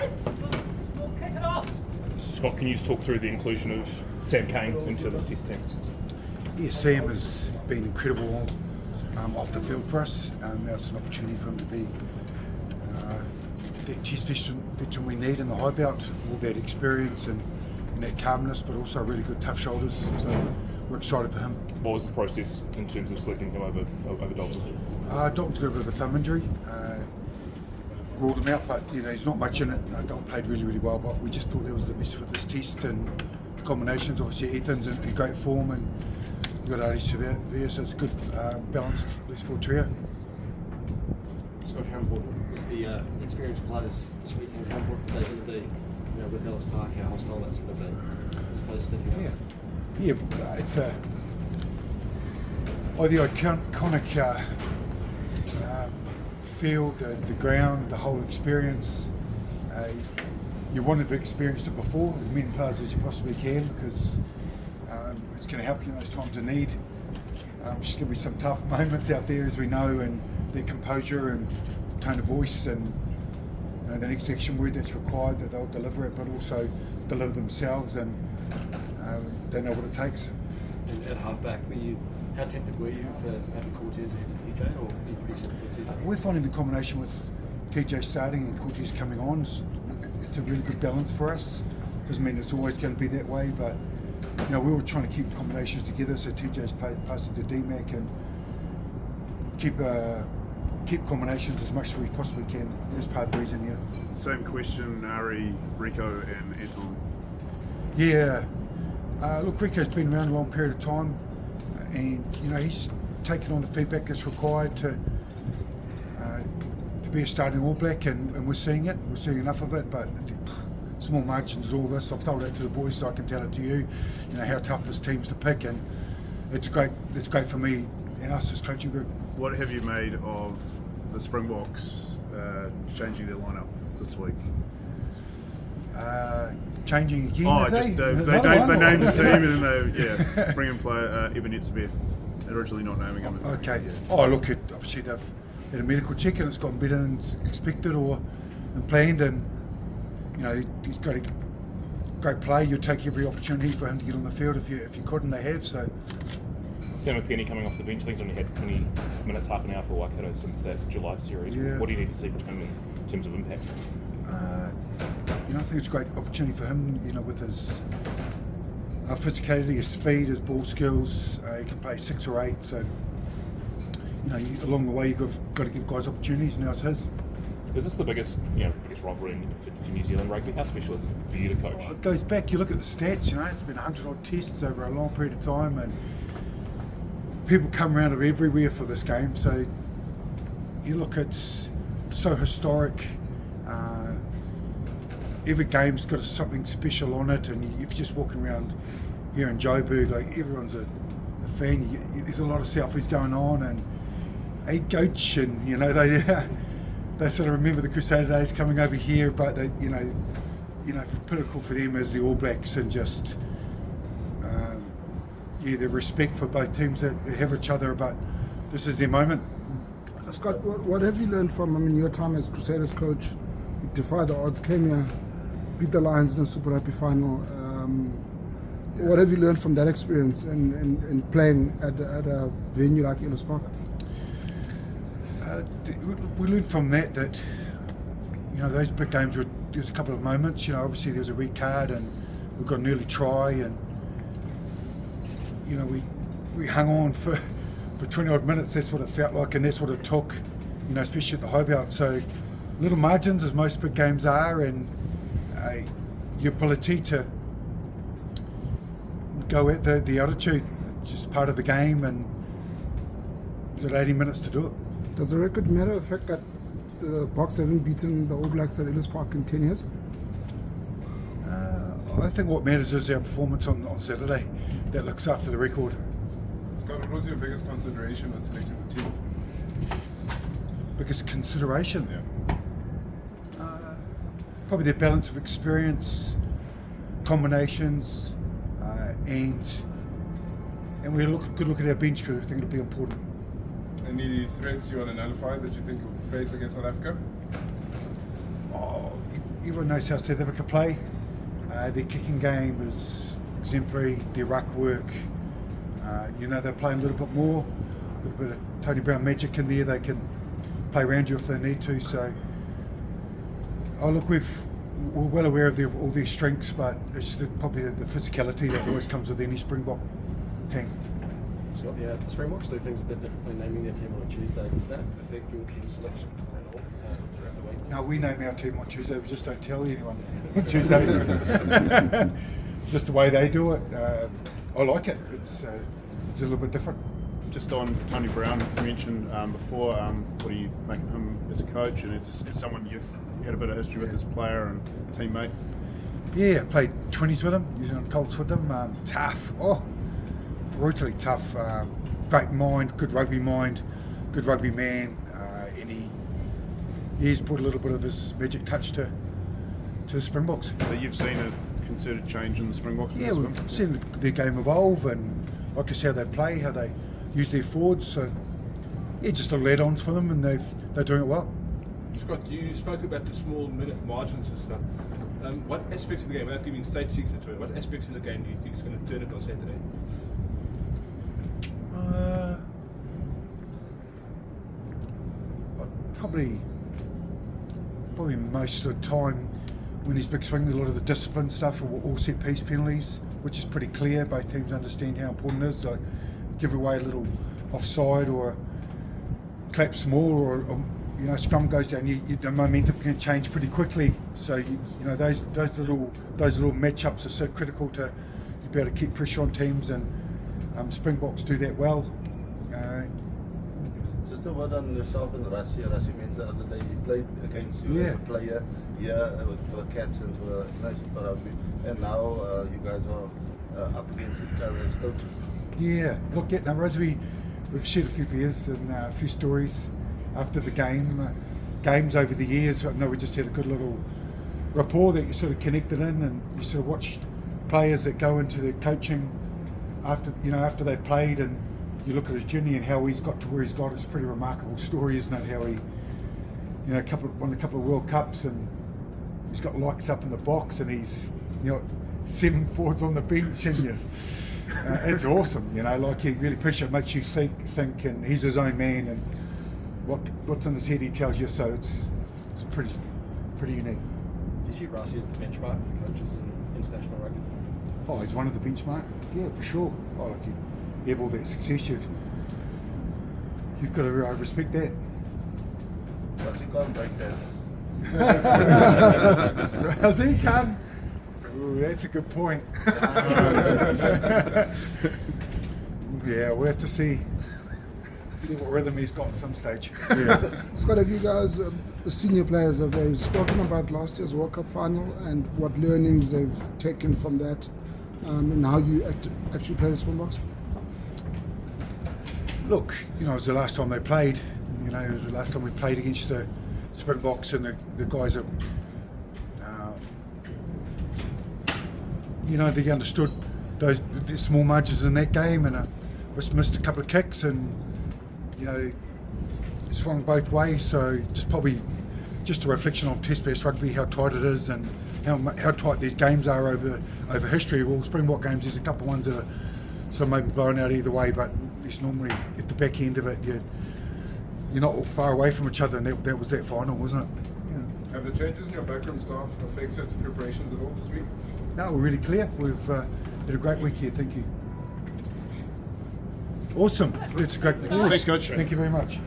guys. We'll kick it off. Scott, can you just talk through the inclusion of Sam Kane into this test team? Yeah, Sam has been incredible off the field for us. Now it's an opportunity for him to be that chest veteran we need in the high belt, all that experience and that calmness, but also really good tough shoulders. So we're excited for him. What was the process in terms of selecting him over Dalton? Dalton's got a bit of a thumb injury. Ruled him out, but he's not much in it. Dalton played really well, but we just thought that was the best for this test, and the combinations. Obviously, Ethan's in great form, and you've got Ellis there, so it's a good balanced left forward trio. Scott, how important was the experienced players this weekend? How important are they going to be? With Ellis Park, how hostile that's going to be. Those players stepping up. Yeah, it's the iconic field, the ground, the whole experience. You want to have experienced it before, as many players as you possibly can, because it's going to help you in those times of need. There's going to be some tough moments out there, as we know, and their composure and tone of voice and the next action word that's required, that they'll deliver it, but also deliver themselves, and they know what it takes. And at halfback, how tempted were you for having Cortez and TJ, or were you pretty simple with TJ? We're finding the combination with TJ starting and Cortez coming on, it's a really good balance for us. Doesn't mean it's always going to be that way, but we were trying to keep combinations together, so TJ's passed to DMAC and keep combinations as much as we possibly can. That's part of the reason, yeah. Same question, Ari, Rico and Anton. Yeah, look, Rico's been around a long period of time, and he's taken on the feedback that's required to be a starting All Black, and we're seeing it. We're seeing enough of it, but small margins and all this. I've told that to the boys, so I can tell it to you. How tough this team's to pick, and it's great for me and us as coaching group. What have you made of the Springboks changing their lineup this week? Changing again? They named the team and then they bring in player Ebenezer Beth, originally not naming him. Okay. Oh, look, obviously they've had a medical check and it's gotten better than expected and planned, and he's got a great play. You'll take every opportunity for him to get on the field if you could, and they have. So. Sam Penny coming off the bench, I think he's only had 20 minutes, half an hour for Waikato since that July series. Yeah. What do you need to see from him in terms of impact? I think it's a great opportunity for him, with his physicality, his speed, his ball skills. He can play 6 or 8, so along the way you've got to give guys opportunities. Now it's his. Is this the biggest rivalry for New Zealand rugby? How special is it for you to coach? Well, it goes back. You look at the stats. It's been 100 odd tests over a long period of time, and people come around of everywhere for this game. So you look, it's so historic. Every game's got something special on it, and if you're just walking around here in Joburg, like everyone's a fan. There's a lot of selfies going on, and hey coach, and they sort of remember the Crusader days coming over here, but they, critical for them as the All Blacks, and just the respect for both teams that have each other, but this is their moment. Scott, what have you learned from your time as Crusaders coach? You defy the odds, came here, beat the Lions in the Super Rugby final. What have you learned from that experience and playing at a venue like Ellis Park? We learned from that those big games there's a couple of moments. Obviously there was a red card and we got an early try, and we hung on for 20 odd minutes. That's what it felt like, and that's what it took, especially at the high belt. So little margins, as most big games are, and your ability to go at the attitude, it's just part of the game, and you've got 80 minutes to do it. Does the record matter, the fact that the Boks haven't beaten the All Blacks at Ellis Park in 10 years? I think what matters is our performance on Saturday. That looks after the record. Scott, what was your biggest consideration when selecting the team? Biggest consideration? Probably the balance of experience, combinations, and we good look at our bench crew. I think it'll be important. Any threats you want to nullify that you think will face against South Africa? everyone knows how South Africa play. Their kicking game is exemplary. Their ruck work, they're playing a little bit more. A little bit of Tony Brown magic in there. They can play around you if they need to. So, we're well aware of all their strengths, but it's probably the physicality that always comes with any Springbok team. Scott, the Springboks do things a bit differently, naming their team on a Tuesday. Does that affect your team selection at all throughout the week? No, we name our team on Tuesday. We just don't tell anyone on Tuesday. It's just the way they do it. I like it. It's a little bit different. Just on Tony Brown, you mentioned before, what do you make of him as a coach, and as someone you've had a bit of history with as a player and a teammate? Yeah, I played 20s with him, New Zealand Colts with him. Tough, brutally tough. Great mind, good rugby mind, good rugby man, and he's put a little bit of his magic touch to the Springboks. So you've seen a concerted change in the Springboks? Yeah, we've seen their game evolve, and like to see how they play, how they use their forwards. So yeah, just little add-ons for them, and they're doing it well. Scott, you spoke about the small minute margins and stuff. What aspects of the game, without giving state secrets away, what aspects of the game do you think is going to turn it on Saturday? Probably most of the time when these big swings, a lot of the discipline stuff, or all set piece penalties, which is pretty clear. Both teams understand how important it is. So give away a little offside or clap small, or scrum goes down, the momentum can change pretty quickly. So those little matchups are so critical to be able to keep pressure on teams, and Springboks do that well. Just a word on yourself and Rassie. Rassie means the other day he played against you as a player for the Cats and for the Super Rugby, and now you guys are up against each other as coaches. Yeah, look, we've shared a few beers and a few stories after the games over the years. I know we just had a good little rapport that you sort of connected in, and you sort of watch players that go into the coaching after they've played, and you look at his journey and how he's got to where he's got. It's a pretty remarkable story, isn't it? How he, won a couple of World Cups, and he's got likes up in the box, and he's 7 forwards on the bench, and it's awesome. He really makes you think, and he's his own man, and what's in his head he tells you. So it's pretty unique. Do you see Rassie as the benchmark for coaches in international rugby? Oh, he's one of the benchmark. Yeah, for sure. You have all that success, you've got to respect that. Does he can't break that? Does he can't? Ooh, that's a good point. Yeah, we'll have to see what rhythm he's got at some stage. Yeah. Scott, have you guys, the senior players, have they spoken about last year's World Cup final and what learnings they've taken from that, and how you actually play the Springboks? Look, it was the last time they played. It was the last time we played against the Springboks, and the guys are, they understood the small margins in that game, and just missed a couple of kicks, and swung both ways. So just a reflection of Test-based rugby, how tight it is, and how tight these games are over history. Well, Springbok games, there's a couple of ones that are sort of maybe blown out either way, but it's normally at the back end of it, you're not far away from each other, and that was that final, wasn't it? Yeah. Have the changes in your backroom staff affected preparations at all this week? No, we're really clear. We've had a great week here. Thank you. Awesome. It's a great. Thanks, Coach. Thank you very much.